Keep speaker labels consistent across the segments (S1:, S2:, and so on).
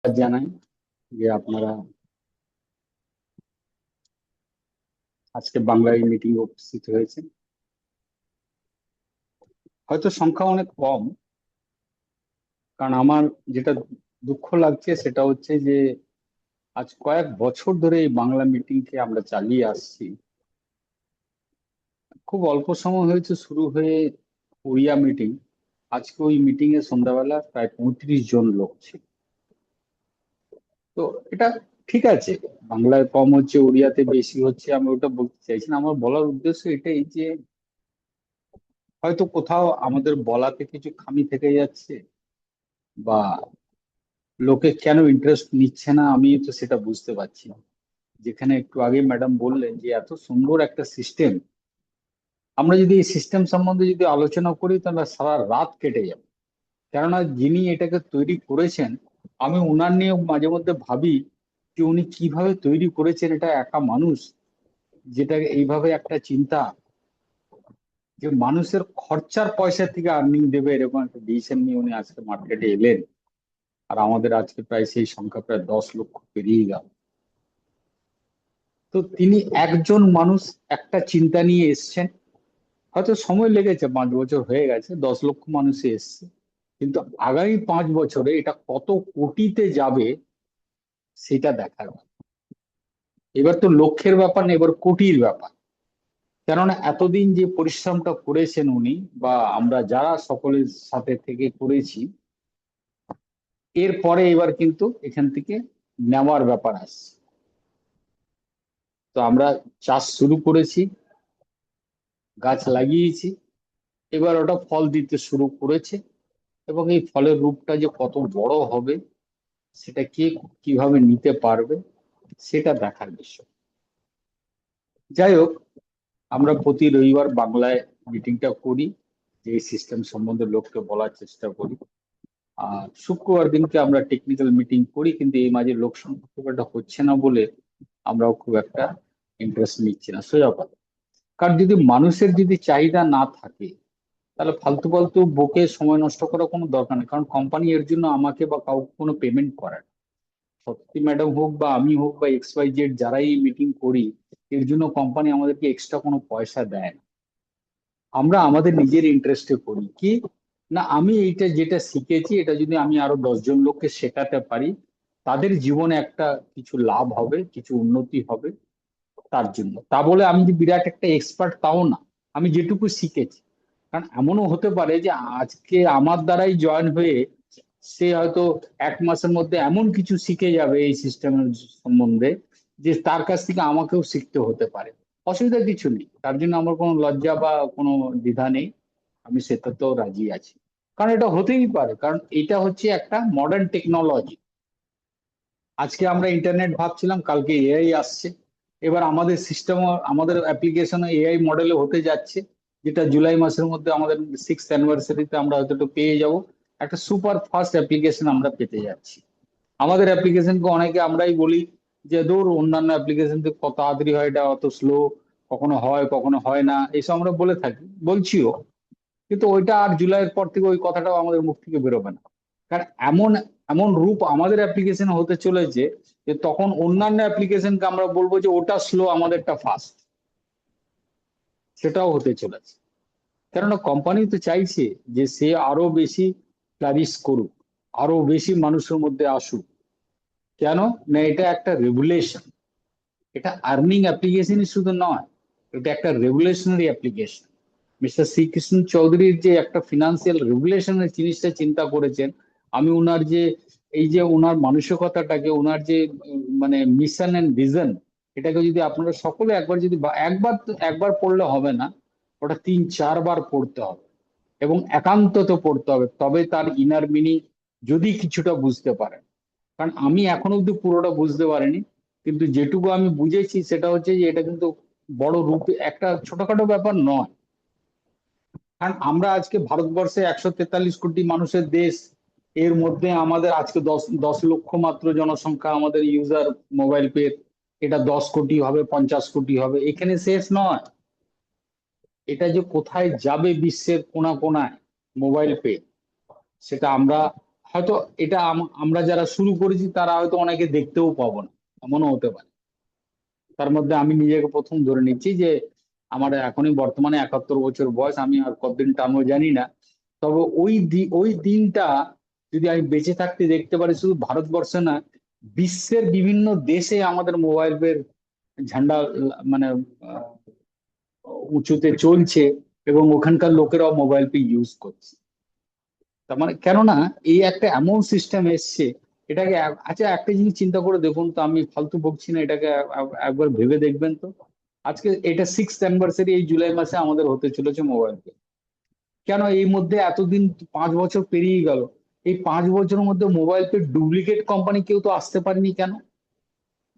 S1: জানাই যে আপনারা আজকে বাংলায় মিটিং উপস্থিত হয়েছে। হয়তো সংখ্যা অনেক কম, কারণ আমার যেটা দুঃখ লাগছে সেটা হচ্ছে যে আজ কয়েক বছর ধরে এই বাংলা মিটিংকে আমরা চালিয়ে আসছি। খুব অল্প সময় হয়েছে শুরু হয়ে ওড়িয়া মিটিং। আজকে ওই মিটিং এ সন্ধ্যাবেলা প্রায় 35 জন লোক ছিল। তো এটা ঠিক আছে, বাংলায় কম হচ্ছে ওড়িয়াতে বেশি হচ্ছে, আমি ওটা বলতে চাইছি না। আমার বলার উদ্দেশ্য এটাই যে হয়তো কোথাও আমাদের বলাতে কিছু খামি থেকে যাচ্ছে, বা লোকে কেন ইন্টারেস্ট নিচ্ছে না আমি তো সেটা বুঝতে পারছি না। যেখানে একটু আগে ম্যাডাম বললেন যে এত সুন্দর একটা সিস্টেম, আমরা যদি এই সিস্টেম সম্বন্ধে যদি আলোচনা করি তাহলে সারা রাত কেটে যাবে। কেননা যিনি এটাকে তৈরি করেছেন, আমি ওনার নিয়ে মাঝে মধ্যে ভাবি যে উনি কিভাবে তৈরি করেছেন। এটা একা মানুষ যেটা এইভাবে একটা চিন্তা যে মানুষের খরচার পয়সা থেকে আর্নিং দেবে, এরকম একটা ডিসিশন নিয়ে উনি আজকে মার্কেটে এলেন। আর আমাদের আজকে প্রায় সেই সংখ্যা প্রায় 10 লক্ষ পেরিয়ে গেল। তো তিনি একজন মানুষ একটা চিন্তা নিয়ে এসছেন। হয়তো সময় লেগেছে, 5 বছর হয়ে গেছে, 10 লক্ষ মানুষে এসছে, কিন্তু আগামী 5 বছরে এটা কত কোটিতে যাবে সেটা দেখার ব্যাপার। এবার তো লক্ষের ব্যাপার না, এবার কোটির ব্যাপার। কেননা এতদিন যে পরিশ্রমটা করেছেন উনি, বা আমরা যারা সকলের সাথে থেকে করেছি, এরপরে এবার কিন্তু এখান থেকে নেওয়ার ব্যাপার আসছে। তো আমরা চাষ শুরু করেছি, গাছ লাগিয়েছি, এবার ওটা ফল দিতে শুরু করেছে। এবং এই ফলের রূপটা যে কত বড় হবে, সেটা কে কিভাবে নিতে পারবে, সেটা দেখার বিষয়। যাই হোক, আমরা প্রতি রবিবার বাংলায় মিটিংটা করি, যে সিস্টেম সম্বন্ধে লোককে বলার চেষ্টা করি। আর শুক্রবার দিনকে আমরা টেকনিক্যাল মিটিং করি, কিন্তু এই মাঝে লোক সংখ্যা খুব একটা হচ্ছে না বলে আমরাও খুব একটা ইন্টারেস্ট নিচ্ছি না, সোজা কথা। কারণ যদি মানুষের যদি চাহিদা না থাকে, তাহলে ফালতু ফালতু বকে সময় নষ্ট করার কোনো দরকার নেই। কারণ কোম্পানি এর জন্য আমাকে বা কাউকে কোনো পেমেন্ট করে না। সত্যি ম্যাডাম হোক বা আমি হোক বা XYZ যারাই মিটিং করি, এর জন্য কোম্পানি আমাদেরকে এক্সট্রা কোনো পয়সা দেয় না। আমরা আমাদের নিজের ইন্টারেস্টে করি কি না, আমি এইটা যেটা শিখেছি এটা যদি আমি আরো 10 জন লোককে শেখাতে পারি, তাদের জীবনে একটা কিছু লাভ হবে, কিছু উন্নতি হবে। তার জন্য, তা বলে আমি যে বিরাট একটা এক্সপার্ট তাও না, আমি যেটুকু শিখেছি। কারণ এমনও হতে পারে যে আজকে আমার দ্বারাই জয়েন হয়ে সে হয়তো 1 মাসের মধ্যে এমন কিছু শিখে যাবে এই সিস্টেমের সম্বন্ধে, যে তার কাছ থেকে আমাকেও শিখতে হতে পারে। অসুবিধা কিছু নেই, তার জন্য আমার কোনো লজ্জা বা কোনো দ্বিধা নেই। আমি সেটাতেও রাজি আছি, কারণ এটা হতেই পারে। কারণ এটা হচ্ছে একটা মডার্ন টেকনোলজি। আজকে আমরা ইন্টারনেট ভাবছিলাম, কালকে এআই আসছে। এবার আমাদের সিস্টেম, আমাদের অ্যাপ্লিকেশন এআই মডেলে হতে যাচ্ছে, যেটা জুলাই মাসের মধ্যে আমাদের 6th অ্যানিভার্সারিতে আমরা হয়তো একটু পেয়ে যাব। একটা সুপার ফাস্ট অ্যাপ্লিকেশন আমরা পেতে যাচ্ছি। আমাদের অ্যাপ্লিকেশনকে অনেকে আমরাই বলি যে দূর, অন্যান্য অ্যাপ্লিকেশন থেকে কত তাড়াতাড়ি হয়, এটা অত স্লো, কখনো হয় কখনো হয় না, এইসব আমরা বলে থাকি, বলছিও। কিন্তু ওইটা আর জুলাইয়ের পর থেকে ওই কথাটাও আমাদের মুখ থেকে বেরোবে না। কারণ এমন এমন রূপ আমাদের অ্যাপ্লিকেশন হতে চলেছে যে তখন অন্যান্য অ্যাপ্লিকেশনকে আমরা বলবো যে ওটা স্লো, আমাদেরটা ফাস্ট। সেটাও হতে চলেছে। কেননা কোম্পানি তো চাইছে যে সে আরো বেশি ফ্লারিশ করুক, আরো বেশি মানুষের মধ্যে আসুক। কেন না, এটা একটা রেগুলেশন। এটা আর্নিং অ্যাপ্লিকেশনই শুধু নয়, এটা একটা রেগুলেশনারি অ্যাপ্লিকেশন। মিস্টার শ্রীকৃষ্ণ চৌধুরীর যে একটা ফিনান্সিয়াল রেগুলেশনের জিনিসটা চিন্তা করেছেন, আমি ওনার যে এই যে ওনার মানসিকতাটাকে, ওনার যে মানে মিশন এন্ড ভিশন, এটাকে যদি আপনারা সকলে একবার যদি একবার তো একবার পড়লে হবে না, ওটা 3-4 বার পড়তে হবে। এবং একান্তত পড়তে হবে, তবে তার ইনার মিনিং যদি কিছুটা বুঝতে পারেন। কারণ আমি এখনো অব্দি পুরোটা বুঝতে পারিনি, কিন্তু যেটুকু আমি বুঝেছি সেটা হচ্ছে যে এটা কিন্তু বড় রূপে একটা ছোটখাটো ব্যাপার নয়। কারণ আমরা আজকে ভারতবর্ষে 143 কোটি মানুষের দেশ, এর মধ্যে আমাদের আজকে দশ দশ লক্ষ মাত্র জনসংখ্যা আমাদের ইউজার মোবাইল পে। এটা 10 কোটি হবে, 50 কোটি হবে, এখানে শেষ নয়। এটা যে কোথায় যাবে বিশ্বের কোনা কোনায় মোবাইল পে, সেটা আমরা হয়তো এটা আমরা যারা শুরু করেছি তারা হয়তো অনেকে দেখতেও পাবো না, এমনও হতে পারে। তার মধ্যে আমি নিজেকে প্রথম ধরে নিচ্ছি যে আমার এখনই বর্তমানে 71 বছর বয়স, আমি আর কতদিন টানবো জানি না। তবে ওই দিনটা যদি আমি বেঁচে থাকতে দেখতে পারি, শুধু ভারতবর্ষে না, বিশ্বের বিভিন্ন দেশে আমাদের মোবাইলের ঝান্ডা মানে আহ, উঁচুতে চলছে, এবং ওখানকার লোকেরাও মোবাইল পে ইউজ করছে। তার মানে কেননা এই একটা এমন সিস্টেম এসছে, এটাকে আচ্ছা একটা জিনিস চিন্তা করে দেখুন তো, আমি ফালতু বকছি না, এটাকে একবার ভেবে দেখবেন তো। আজকে এটা 6th অ্যানিভার্সারি, এই জুলাই মাসে আমাদের হতে চলেছে মোবাইল পে। কেন এই মধ্যে এতদিন, 5 বছর পেরিয়ে গেল, এই 5 বছরের মধ্যে মোবাইল পে ডুপ্লিকেট কোম্পানি কেউ তো আসতে পারেনি কেন?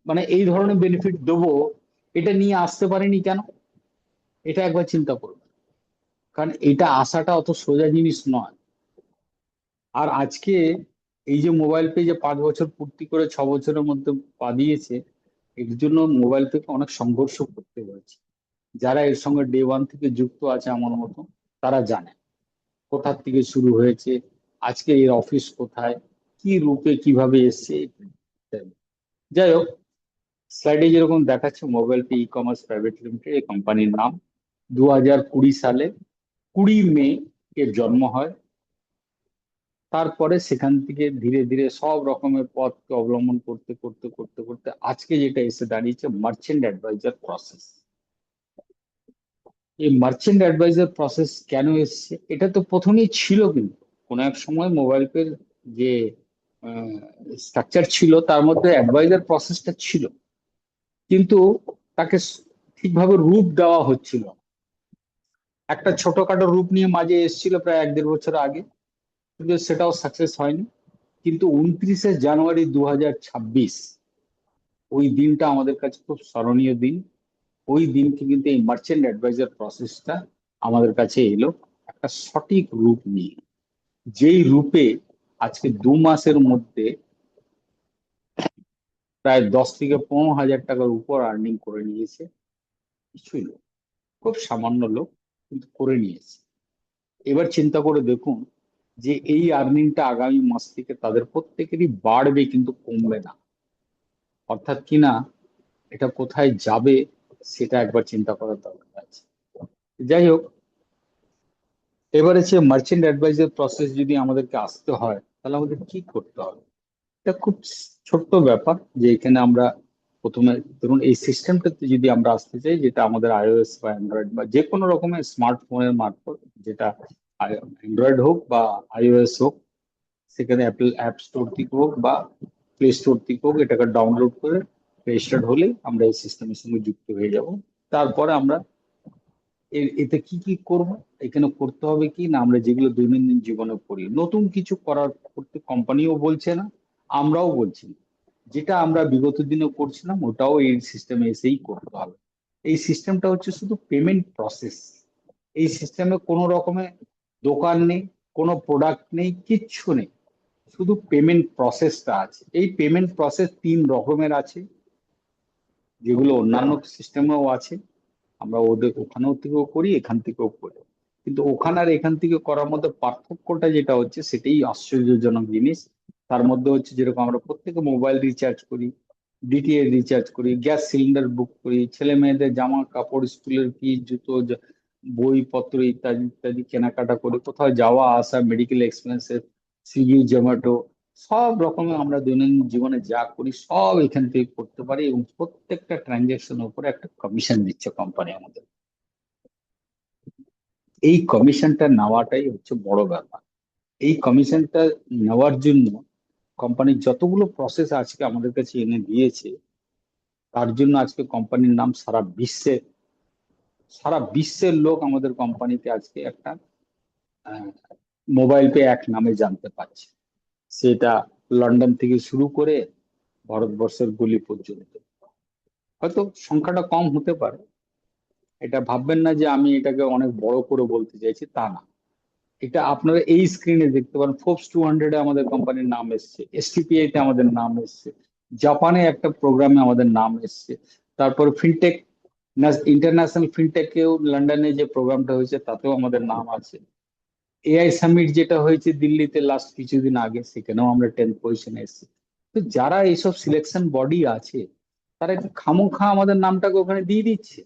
S1: মানে এই ধরনের বেনিফিট দেবো, এটা নিয়ে আসতে পারেনি কেন? এটা একবার চিন্তা করুন। কারণ এটা আসাটা অত সোজা জিনিস নয়। আর আজকে এই যে মোবাইল পে যে 5 বছর পূর্তি করে 6 বছরের মধ্যে পা দিয়েছে, এর জন্য মোবাইল পেকে অনেক সংঘর্ষ করতে হয়েছে। যারা এর সঙ্গে ডে 1 থেকে যুক্ত আছে আমার মতো, তারা জানে কোথা থেকে শুরু হয়েছে, আজকে এর অফিস কোথায়, কি রূপে কিভাবে এসছে। যাই হোক, স্লাইডে যেরকম দেখাচ্ছে, mobile pay e commerce private limited এই কোম্পানির নাম। 2020 সালে 20 মে এর জন্ম হয়। তারপরে সেখান থেকে ধীরে ধীরে সব রকমের পথকে অবলম্বন করতে করতে করতে করতে আজকে যেটা এসে দাঁড়িয়েছে, মার্চেন্ট অ্যাডভাইজার প্রসেস। এই মার্চেন্ট অ্যাডভাইজার প্রসেস কেন এসছে? এটা তো প্রথমেই ছিল, কিন্তু কোনো এক সময় মোবাইল পের যে স্ট্রাকচার ছিল তার মধ্যে অ্যাডভাইজার প্রসেসটা ছিল, কিন্তু তাকে ঠিকভাবে রূপ দেওয়া হচ্ছিল না। একটা ছোটখাটো রূপ নিয়ে মাঝে এসেছিল প্রায় 1-1.5 বছর আগে, কিন্তু সেটাও সাকসেস হয়নি। কিন্তু 29শে জানুয়ারি 2026, ওই দিনটা আমাদের কাছে খুব স্মরণীয় দিন। ওই দিনকে কিন্তু এই মার্চেন্ট অ্যাডভাইজার প্রসেসটা আমাদের কাছে এলো একটা সঠিক রূপ নিয়ে, যেই রূপে আজকে 2 মাসের মধ্যে প্রায় 10 থেকে 15 হাজার টাকার উপর আর্নিং করে নিয়েছে কিছুই লোক, খুব সামান্য লোক, কিন্তু করে নিয়েছে। এবার চিন্তা করে দেখুন যে এই আর্নিংটা আগামী মাস থেকে তাদের প্রত্যেকেরই বাড়বে, কিন্তু কমবে না। অর্থাৎ কিনা এটা কোথায় যাবে, সেটা একবার চিন্তা করার দরকার আছে। যাই হোক, এবারে সে মার্চেন্ট অ্যাডভাইজার প্রসেস যদি আমাদেরকে আসতে হয়, তাহলে আমাদের কি করতে হবে? এটা খুব ছোট্ট ব্যাপার, যে এখানে আমরা প্রথমে ধরুন এই সিস্টেমটাতে যদি আমরা আসতে চাই, যেটা আমাদের iOS বা অ্যান্ড্রয়েড বা যে কোনো রকমের স্মার্টফোনের মারফত, যেটা অ্যান্ড্রয়েড হোক বা iOS হোক, সেখানে অ্যাপল অ্যাপ স্টোর থেকে হোক বা প্লে স্টোর থেকে হোক, এটাকে ডাউনলোড করে রেজিস্টার্ড হলে আমরা এই সিস্টেমের সঙ্গে যুক্ত হয়ে যাব। তারপরে আমরা এতে কি কি করব, এখানে করতে হবে কি না, আমরা যেগুলো দৈনন্দিন জীবনে করি, নতুন কিছু করার করতে কোম্পানিও বলছে না, আমরাও বলছি না। যেটা আমরা বিগত দিনে করছিলাম ওটাও এই সিস্টেমে এসেই করতে হবে। এই সিস্টেমটা হচ্ছে শুধু পেমেন্ট প্রসেস। এই সিস্টেমে কোনো রকমের দোকান নেই, কোনো প্রোডাক্ট নেই, কিচ্ছু নেই, শুধু পেমেন্ট প্রসেসটা আছে। এই পেমেন্ট প্রসেস 3 রকমের আছে, যেগুলো অন্যান্য সিস্টেমেও আছে। আমরা ওদের ওখানেও থেকেও করি, এখান থেকেও করি, কিন্তু ওখানে আর এখান থেকে করার মধ্যে পার্থক্যটা যেটা হচ্ছে, সেটাই আশ্চর্যজনক জিনিস। তার মধ্যে হচ্ছে যেরকম আমরা প্রত্যেকে মোবাইল রিচার্জ করি, ডিটিএ রিচার্জ করি, গ্যাস সিলিন্ডার বুক করি, ছেলে মেয়েদের জামা কাপড়, স্কুলের ফিস, জুতো, বইপত্র ইত্যাদি ইত্যাদি কেনাকাটা করি, কোথাও যাওয়া আসা, মেডিকেল এক্সপেন্সেস, সুইগি জোম্যাটো, সব রকমের আমরা দৈনন্দিন জীবনে যা করি সব এখান থেকে করতে পারি, এবং প্রত্যেকটা ট্রানজাকশনের উপরে একটা কমিশন দিচ্ছে কোম্পানি আমাদের। এই কমিশনটা নেওয়াটাই হচ্ছে বড় ব্যাপার। এই কমিশনটা নেওয়ার জন্য কোম্পানির যতগুলো প্রসেস আজকে আমাদের কাছে এনে দিয়েছে, তার জন্য আজকে কোম্পানির নাম সারা বিশ্বের লোক আমাদের কোম্পানিতে আজকে একটা মোবাইল পে এক নামে জানতে পারছে। সেটা লন্ডন থেকে শুরু করে ভারতবর্ষের গলি পর্যন্ত। হয়তো সংখ্যাটা কম হতে পারে, এটা ভাববেন না যে আমি এটাকে অনেক বড় করে বলতে চাইছি, তা না। এটা আপনারা এই স্ক্রিনে দেখতে পারেন, ফোর্বস 200-এ আমাদের কোম্পানির নাম এসছে, এসটিপিআই তে আমাদের নাম এসছে, জাপানে একটা প্রোগ্রামে আমাদের নাম এসছে, তারপর ফিনটেক, ইন্টারন্যাশনাল ফিনটেকেও লন্ডনে যে প্রোগ্রামটা হয়েছে তাতেও আমাদের নাম আছে। এআই সামিট যেটা হয়েছে দিল্লিতে লাস্ট কিছুদিন আগে, সেখানেও আমরা 10th পজিশনে এসেছি। তো যারা এইসব সিলেকশন বডি আছে, তারা কি খামোখা আমাদের নামটাকে ওখানে দিয়ে দিচ্ছে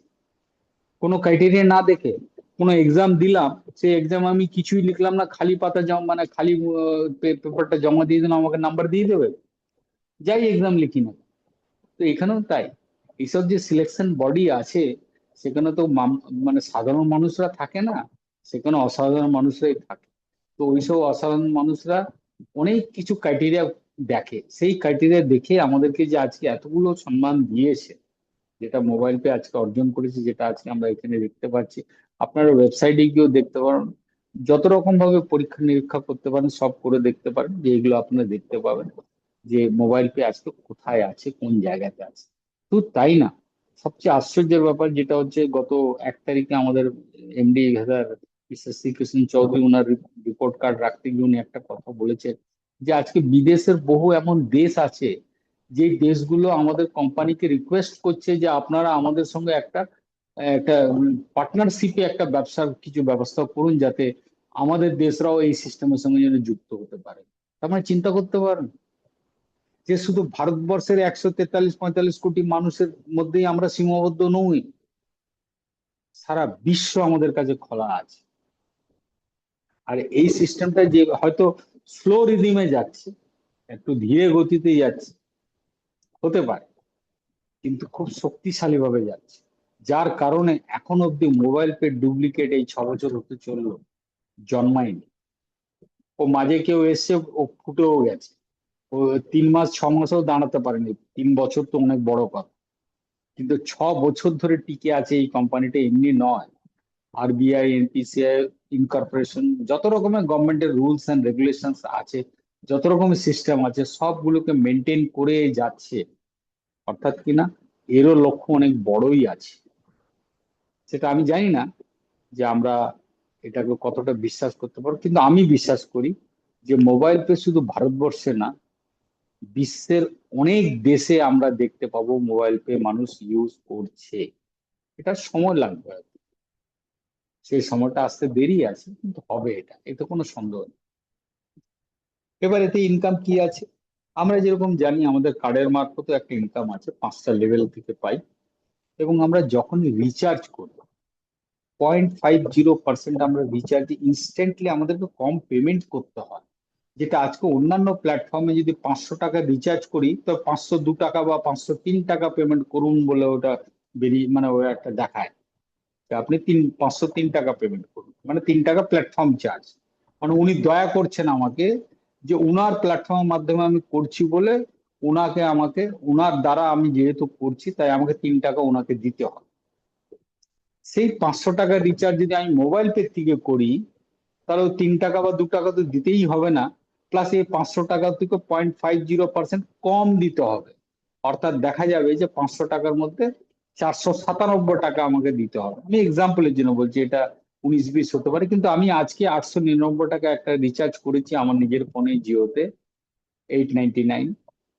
S1: কোনো ক্রাইটেরিয়া না দেখে? কোনো এক্সাম দিলাম, সেই এক্সাম আমি কিছুই লিখলাম না, খালি পাতা জমা, মানে খালি পেপারটা জমা দিয়ে দিলাম, আমাকে নাম্বার দিয়ে দেবে, যাই এক্সাম লিখি না। তো এখানেও তাই, এইসব যে সিলেকশন বডি আছে, সেখানে তো মানে সাধারণ মানুষরা থাকে না, সেখানে অসাধারণ মানুষরাই থাকে। তো ওইসব অসাধারণ মানুষরা অনেক কিছু ক্রাইটেরিয়া দেখে, সেই ক্রাইটেরিয়া দেখে আমাদেরকে যে আজকে এতগুলো সম্মান দিয়েছে, যেটা মোবাইল পে আজকে অর্জন করেছে, যেটা আজকে আমরা এখানে দেখতে পাচ্ছি। আপনারা ওয়েবসাইটে গিয়েও দেখতে পারেন, যত রকম ভাবে পরীক্ষা নিরীক্ষা করতে পারেন সব করে দেখতে পারেন, যে এগুলো আপনারা দেখতে পাবেন যে মোবাইল পে আজকে কোথায় আছে, কোন জায়গাতে আছে। তো তাই না, সবচেয়ে আশ্চর্যের ব্যাপার যেটা হচ্ছে, গত 1 তারিখে আমাদের এমডি মিস্টার শ্রীকৃষ্ণ চৌধুরী ওনার রিপোর্ট কার্ড রাখতে গিয়ে উনি একটা কথা বলেছেন, যে আজকে বিদেশের বহু এমন দেশ আছে, যে দেশগুলো আমাদের কোম্পানিকে রিকোয়েস্ট করছে যে আপনারা আমাদের সঙ্গে একটা একটা পার্টনারশিপে একটা ব্যবসার কিছু ব্যবস্থা করুন, যাতে আমাদের দেশরাও এই সিস্টেমের সঙ্গে যেন যুক্ত হতে পারে। তার মানে চিন্তা করতে পারেন যে শুধু ভারতবর্ষের 143-45 কোটি মানুষের মধ্যেই আমরা সীমাবদ্ধ নই, সারা বিশ্ব আমাদের কাছে খোলা আছে। আর এই সিস্টেমটা যে হয়তো স্লো রিদিমে যাচ্ছে, একটু ধীরে গতিতে যাচ্ছে হতে পারে, কিন্তু খুব শক্তিশালী ভাবে যাচ্ছে, যার কারণে এখন অব্দি মোবাইল পে ডুপ্লিকেট এই 6 বছর হতে চললো জন্মায়নি। ও মাঝে কেউ এসছে, ও ফুটেও গেছে, ও 3 মাস 6 মাসেও দাঁড়াতে পারেনি, 3 বছর তো অনেক বড় কথা, কিন্তু 6 বছর ধরে টিকে আছে এই কোম্পানিটা এমনি নয়। আরবিআই, এনপিসিআই, ইনকর্পোরেশন, যত রকমের গভর্নমেন্টের রুলস এন্ড রেগুলেশন আছে, যত রকমের সিস্টেম আছে, সবগুলোকে মেনটেন করে যাচ্ছে। অর্থাৎ কিনা এরও লক্ষ্য অনেক বড়ই আছে। সেটা আমি জানি না যে আমরা এটাকে কতটা বিশ্বাস করতে পারবো, কিন্তু আমি বিশ্বাস করি যে মোবাইল পে শুধু ভারতবর্ষে না, বিশ্বের অনেক দেশে আমরা দেখতে পাবো মোবাইল পে মানুষ ইউজ করছে। এটা সময় লাগবে হয়তো। সেই সময়টা আসতে দেরি আছে, কিন্তু হবে, এটা এতে কোনো সন্দেহ নেই। এবার এতে ইনকাম কি আছে? আমরা যেরকম জানি আমাদের কার্ডের মারফত একটা ইনকাম আছে, 5টা লেভেল থেকে পাই। এবং আমরা যখনই রিচার্জ করি, 0.50% আমরা রিচার্জ ইনস্ট্যান্টলি, আমাদেরকে কম পেমেন্ট করতে হয়। যেটা আজকে অন্যান্য প্ল্যাটফর্মে যদি 500 টাকা রিচার্জ করি, তো 502 টাকা বা 503 টাকা পেমেন্ট করুন বলে ওটা বেরিয়ে, মানে ওরা একটা দেখায় যে আপনি 503 টাকা পেমেন্ট করুন, মানে 3 টাকা প্ল্যাটফর্ম চার্জ। মানে উনি দয়া করছেন আমাকে, যে উনার প্ল্যাটফর্মের মাধ্যমে আমি করছি বলে উনাকে, আমাকে উনার দ্বারা আমি যেহেতু করছি, তাই আমাকে 3 টাকা ওনাকে দিতে হয়। সেই 500 টাকা রিচার্জ যদি আমি মোবাইল পে থেকে করি, তাহলে ওই 3 টাকা বা 2 টাকা তো দিতেই হবে না, প্লাস এই 500 টাকা থেকে 0.50% কম দিতে হবে। অর্থাৎ দেখা যাবে যে 500 টাকার মধ্যে 497 টাকা আমাকে দিতে হবে। আমি এক্সাম্পলের জন্য বলছি, এটা 19-20 হতে পারে, কিন্তু আমি আজকে 899 টাকা একটা রিচার্জ করেছি আমার নিজের ফোনে জিওতে, 899,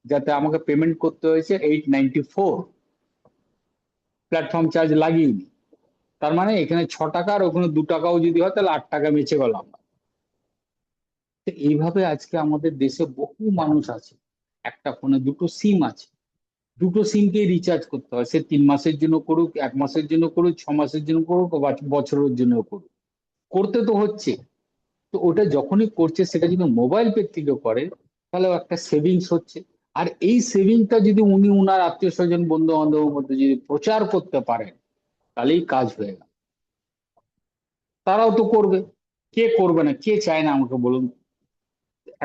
S1: যাতে আমাকে পেমেন্ট করতে হয়েছে 894, প্ল্যাটফর্ম চার্জ লাগিয়ে। তার মানে এখানে 6 টাকা আর ওখানে 2 টাকাও যদি হয়, তাহলে 8 টাকা বেঁচে গেল আমার। তো এইভাবে আজকে আমাদের দেশে বহু মানুষ আছে, একটা ফোনে দুটো সিম আছে, দুটো সিমকে রিচার্জ করতে হয়। সে 3 মাসের জন্য করুক, 1 মাসের জন্য করুক, 6 মাসের জন্য করুক, বা বছরের জন্য করুক, করতে তো হচ্ছে। তো ওটা যখনই করছে, সেটা যদি মোবাইল পে থেকে করে, তাহলে একটা সেভিংস হচ্ছে। আর এই সেভিংটা যদি উনি উনার আত্মীয় স্বজন বন্ধু বান্ধবের মধ্যে যদি প্রচার করতে পারেন, তাহলেই কাজ হয়ে গেল। তারাও তো করবে, কে করবে না, কে চায় না আমাকে বলুন।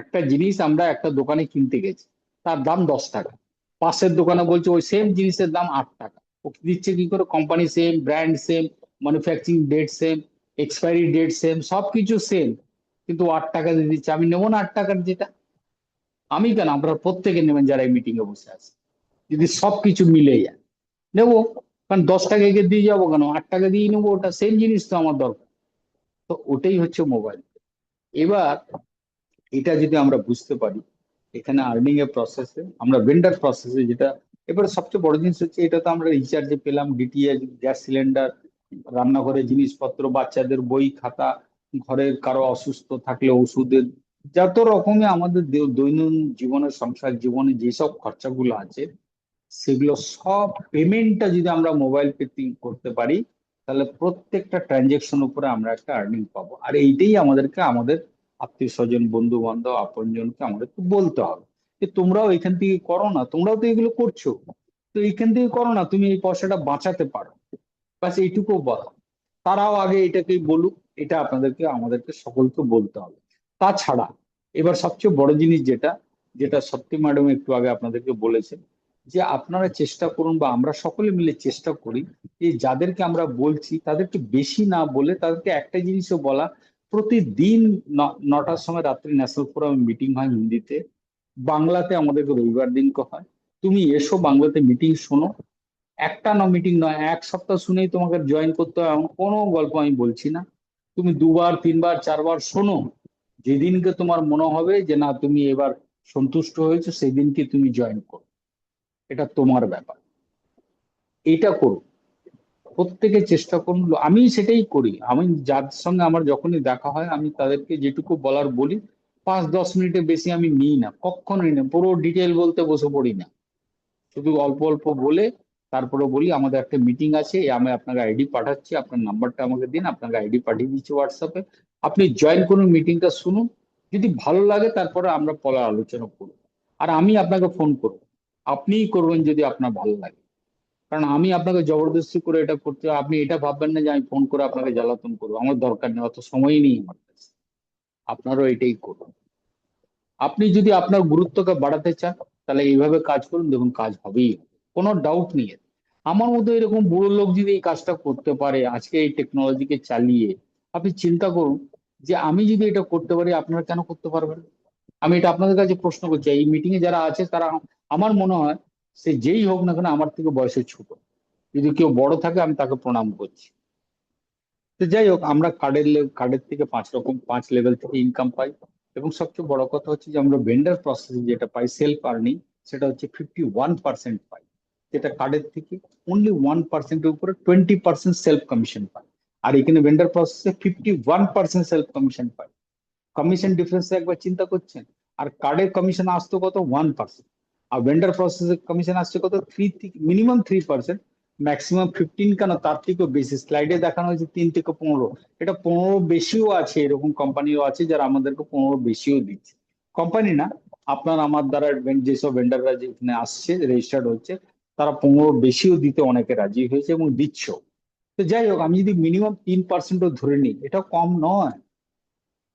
S1: একটা জিনিস আমরা একটা দোকানে কিনতে গেছি, তার দাম 10 টাকা, পাশের দোকানে বলছে ওই সেম জিনিসের দাম 8 টাকা। ও দিচ্ছে কি করে? Company same, brand same, manufacturing date same, expiry date same, সবকিছু সেম, কিন্তু 8 টাকা দিয়ে দিচ্ছে। আমি নেবো না 8 টাকার যেটা। আমি কেন, আমরা প্রত্যেকে নেবেন যারা এই মিটিং এ বসে আছে, যদি সবকিছু মিলে যায় নেবো। কারণ 10 টাকা একে দিয়ে যাবো কেন, 8 টাকা দিয়ে নেবো, ওটা সেম জিনিস তো আমার দরকার। তো ওটাই হচ্ছে মোবাইল। এবার এটা যদি আমরা বুঝতে পারি, এখানে আর্নিং এর প্রসেসে, আমরা ভেন্ডার প্রসেসে যেটা, এবারে সবচেয়ে বড় জিনিস হচ্ছে, এটা তো আমরা রিচার্জে পেলাম, ডিটিএইচ, গ্যাস সিলিন্ডার, রান্নাঘরের জিনিসপত্র, বাচ্চাদের বই খাতা, ঘরের কারো অসুস্থ থাকলে ওষুধের, যত রকমের আমাদের দৈনন্দিন জীবনের সংসার জীবনে যেসব খরচাগুলো আছে, সেগুলো সব পেমেন্টটা যদি আমরা মোবাইল পে করতে পারি, তাহলে প্রত্যেকটা ট্রানজেকশন উপরে আমরা একটা আর্নিং পাবো। আর এইটাই আমাদেরকে আমাদের আত্মীয় স্বজন বন্ধু বান্ধব আপনজনকে আমাদেরকে বলতে হবে যে তোমরাও এখান থেকে করো না, তোমরাও তো এগুলো করছো, তো এইখান থেকে করো না, তুমি এই পয়সাটা বাঁচাতে পারো। ব্যাস এইটুকু বলা। তারাও আগে এটাকেই বলুক, এটা আপনাদেরকে আমাদেরকে সকলকে বলতে হবে। তাছাড়া এবার সবচেয়ে বড় জিনিস যেটা, যেটা সত্যি ম্যাডাম একটু আগে আপনাদেরকে বলেছেন, যে আপনারা চেষ্টা করুন বা আমরা সকলে মিলে চেষ্টা করি যে যাদেরকে আমরা বলছি তাদেরকে বেশি না বলে তাদেরকে একটা জিনিসও বলা, প্রতিদিন 9টার সময় রাত্রি ন্যাশনাল ফোরাম মিটিং হয় হিন্দিতে, বাংলাতে আমাদেরকে রবিবার দিনকে হয়। তুমি এসো বাংলাতে মিটিং শোনো, একটা না মিটিং নয়, এক সপ্তাহ শুনেই তোমাকে জয়েন করতে হবে এমন কোনো গল্প আমি বলছি না। তুমি দুবার তিনবার চারবার শোনো, যেদিনকে তোমার মনে হবে যে না তুমি এবার সন্তুষ্ট হয়েছো সেই দিনকে তুমি জয়েন করো, এটা তোমার ব্যাপার। এটা করো, প্রত্যেকে চেষ্টা করুন। আমি সেটাই করি, আমি যার সঙ্গে আমার যখনই দেখা হয় আমি তাদেরকে যেটুকু বলার বলি, 5-10 মিনিটের বেশি আমি নিই না, কখনোই না, পুরো ডিটেল বলতে বসে পড়ি না, শুধু অল্প অল্প বলে তারপরে বলি আমাদের একটা মিটিং আছে, আমি আপনাকে আইডি পাঠাচ্ছি, আপনার নাম্বারটা আমাকে দিন, আপনাকে আইডি পাঠিয়ে দিচ্ছি হোয়াটসঅ্যাপে, আপনি জয়েন করুন, মিটিংটা শুনুন, যদি ভালো লাগে তারপরে আমরা পরে আলোচনা করব। আর আমি আপনাকে ফোন করব, আপনিই করবেন যদি আপনার ভালো লাগে, কারণ আমি আপনাকে জবরদস্তি করে এটা করতে, আপনি এটা ভাববেন না যে আমি ফোন করে আপনাকে জ্বালাতন করবো, আমার দরকার নেই, অত সময়ই নেই আমার কাছে। আপনারও এটাই করুন। আপনি যদি আপনার গুরুত্বকে বাড়াতে চান তাহলে এইভাবে কাজ করুন, দেখুন কাজ হবেই হবে। কোনো ডাউট নেই এতে। আমার মতো এরকম বুড়ো লোক যদি এই কাজটা করতে পারে আজকে এই টেকনোলজিকে চালিয়ে, আপনি চিন্তা করুন যে আমি যদি এটা করতে পারি আপনারা কেন করতে পারবেন না? আমি এটা আপনাদের কাছে প্রশ্ন করছি, এই মিটিং এ যারা আছে তারা, আমার মনে হয় সে যেই হোক না কেন আমার থেকে বয়সে ছোট, যদি কেউ বড় থাকে আমি তাকে প্রণাম করছি। তো যাই হোক, আমরা কার্ডের থেকে 5 লেভেল থেকে ইনকাম পাই। এবং সবচেয়ে বড় কথা হচ্ছে যে আমরা ভেন্ডার প্রসেসে যেটা পাই সেলফ আর্নিং, সেটা হচ্ছে 51% পাই, যেটা কার্ডের থেকে অনলি 1%-এর উপরে 20% সেলফ কমিশন পাই। আর এখানে ভেন্ডার প্রসেসে 51% সেলফ কমিশন পাই। কমিশন ডিফারেন্স একবার চিন্তা করছেন? আর কার্ডের কমিশন আসতো কত? 1%। আর ভেন্ডার প্রসেসের কমিশন আসছে কত? থেকে মিনিমাম 3%, ম্যাক্সিমাম 15, কেন তার থেকেও বেশি। স্লাইডে দেখানো হয়েছে 3 থেকে 15, এটা 15 বেশিও আছে, এরকম কোম্পানিও আছে যারা আমাদেরকে 15 বেশিও দিচ্ছে। কোম্পানি না, আপনার আমার দ্বারা যেসব ভেন্ডাররা যেখানে আসছে রেজিস্টার্ড হচ্ছে, তারা 15 বেশিও দিতে অনেকে রাজি হয়েছে এবং দিচ্ছ। তো যাই হোক, আমি যদি মিনিমাম 3%-ও ধরে নিই, এটা কম নয়।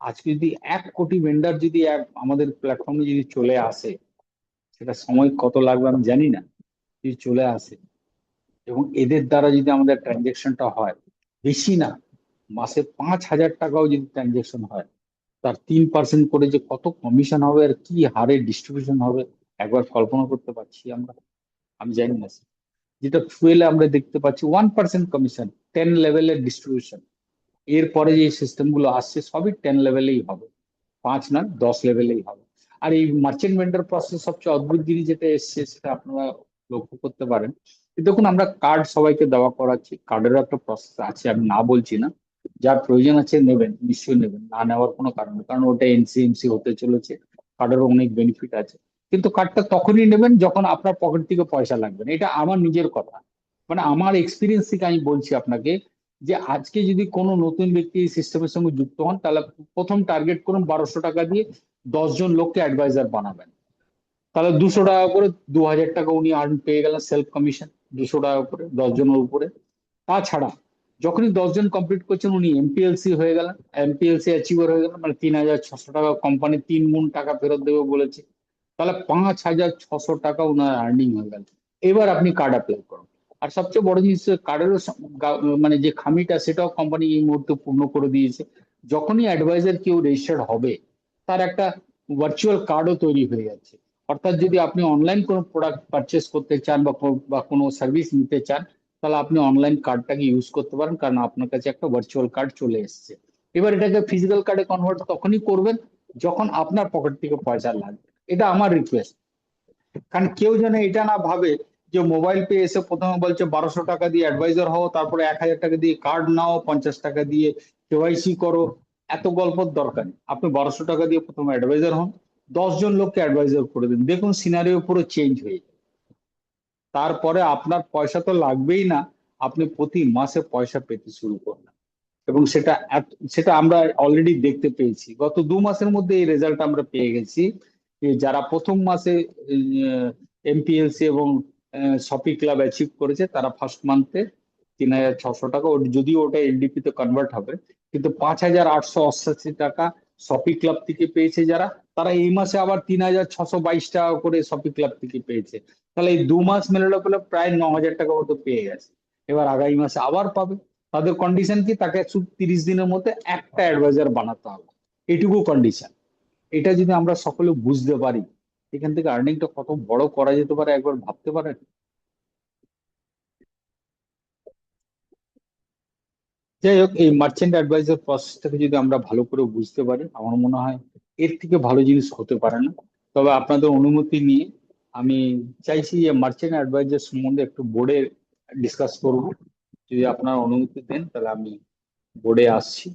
S1: আজকে যদি 1 কোটি ভেন্ডার যদি আমাদের প্ল্যাটফর্মে যদি চলে আসে, সেটা সময় কত লাগবে আমি জানি না, যদি চলে আসে এবং এদের দ্বারা যদি আমাদের ট্রানজেকশনটা হয়, বেশি না, মাসে 5,000 টাকাও যদি ট্রানজেকশন হয়, তার 3% করে যে কত কমিশন হবে আর কি হারে ডিস্ট্রিবিউশন হবে, একবার কল্পনা করতে পারছি আমরা? আমি জানি না sir। যেটা ফুয়েলে আমরা দেখতে পাচ্ছি 1% কমিশন, 10 লেভেলের ডিস্ট্রিবিউশন। এরপরে যে সিস্টেম গুলো আসছে সবই 10 লেভেলেই হবে, 5 না 10 লেভেলেই হবে। আর এই মার্চেন্ট ভেন্ডার প্রসেস সবচেয়ে অদ্ভুত জিনিস যেটা এসছে সেটা আপনারা লক্ষ্য করতে পারেন। দেখুন, আমরা কার্ড সবাইকে দেওয়া করাচ্ছি, কার্ডেরও একটা প্রসেস আছে, আমি না বলছি না, যার প্রয়োজন আছে নেবেন, নিশ্চয়ই নেবেন, না নেওয়ার কোনো কারণ নেই, কারণ ওটা এনসিএমসি হতে চলেছে, কার্ডেরও অনেক বেনিফিট আছে। কিন্তু কার্ডটা তখনই নেবেন যখন আপনার পকেট থেকে পয়সা লাগবে না, এটা আমার নিজের কথা, মানে আমার এক্সপিরিয়েন্স থেকে আমি বলছি আপনাকে, যে আজকে যদি কোনো নতুন ব্যক্তি এই সিস্টেমের সঙ্গে যুক্ত হন, তাহলে প্রথম টার্গেট করুন 1200 টাকা দিয়ে 10 জন লোককে অ্যাডভাইজার বানাবেন, তাহলে 200 টাকা করে 2,000 টাকা উনি আর্ন পেয়ে গেলেন সেলফ কমিশন, 200 টাকা করে 10 জনের উপরে। তাছাড়া যখনই 10 জন কমপ্লিট করছেন উনি এমপিএলসি হয়ে গেলেন, এমপিএলসি অ্যাচিভার হয়ে গেলেন, মানে 3,600 টাকা কোম্পানি 3 গুণ টাকা ফেরত দেবে বলেছে, তাহলে 5,600 টাকা ওনার আর্নিং হয়ে গেল। এবার আপনি কার্ড অ্যাপ্লাই করুন। আর সবচেয়ে বড় জিনিস, কার্ডেরও মানে যে খামিটা সেটাও কোম্পানি এই মুহূর্তে পূর্ণ করে দিয়েছে। যখনই অ্যাডভাইজার কেউ রেজিস্টার্ড হবে, তার একটা ভার্চুয়াল কার্ডও তৈরি হয়ে যাচ্ছে। অর্থাৎ যদি আপনি অনলাইন কোনো প্রোডাক্ট পারচেস করতে চান বা কোনো সার্ভিস নিতে চান, তাহলে আপনি অনলাইন কার্ডটাকে ইউজ করতে পারেন, কারণ আপনার কাছে একটা ভার্চুয়াল কার্ড চলে এসেছে। এবার এটাকে ফিজিক্যাল কার্ডে কনভার্ট তখনই করবেন যখন আপনার পকেট থেকে পয়সা লাগবে। এটা আমার রিকোয়েস্ট। কারণ কেউ যেন এটা না ভাবে যে মোবাইল পে এসে প্রথমে বলছে 1200 টাকা দিয়ে অ্যাডভাইজার হও, তারপরে 1,000 টাকা দিয়ে কার্ড নাও, 50 টাকা দিয়ে কেওয়াইসি করো, এত গল্পর দরকার নেই। আপনি 1200 টাকা দিয়ে প্রথমে অ্যাডভাইজার হন, 10 জন লোককে অ্যাডভাইজার করে দিন, দেখুন সিনারিও পুরো চেঞ্জ হয়ে যাবে। তারপরে আপনার পয়সা তো লাগবেই না, আপনি প্রতি মাসে পয়সা পেতে শুরু করবেন। এবং সেটা আমরা অলরেডি দেখতে পেয়েছি, গত 2 মাসের মধ্যে এই রেজাল্ট আমরা পেয়ে গেছি। যে যারা প্রথম মাসে এমপিএলসি এবং শপি ক্লাব অ্যাচিভ করেছে, তারা ফার্স্ট মান্থে 3600 টাকা, যদিও ওটা এলডিপি তে কনভার্ট হবে, কিন্তু 5888 টাকা শপি ক্লাব থেকে পেয়েছে যারা, তারা এই মাসে আবার 3622 টাকা করে শপি ক্লাব থেকে পেয়েছে। তাহলে এই 2 মাস মেলানো পেলে প্রায় 9000 টাকা মতো পেয়ে গেছে। এবার আগামী মাসে আবার পাবে। তাদের কন্ডিশন কি, তাকে 30 দিনের মধ্যে একটা অ্যাডভাইজার বানাতে হবে, এটুকু কন্ডিশন। এটা যদি আমরা সকলে বুঝতে পারি, এখান থেকে আর্নিংটা কত বড় করা যেতে পারে একবার ভাবতে পারেন। যাই হোক, এই মার্চেন্ট অ্যাডভাইজার প্রসেসটাকে যদি আমরা ভালো করে বুঝতে পারি, আমার মনে হয় এর থেকে ভালো জিনিস হতে পারে না। তবে আপনাদের অনুমতি নিয়ে আমি চাইছি যে মার্চেন্ট অ্যাডভাইজার সম্বন্ধে একটু বোর্ডে ডিসকাস করব। যদি আপনারা অনুমতি দেন তাহলে আমি বোর্ডে আসছি।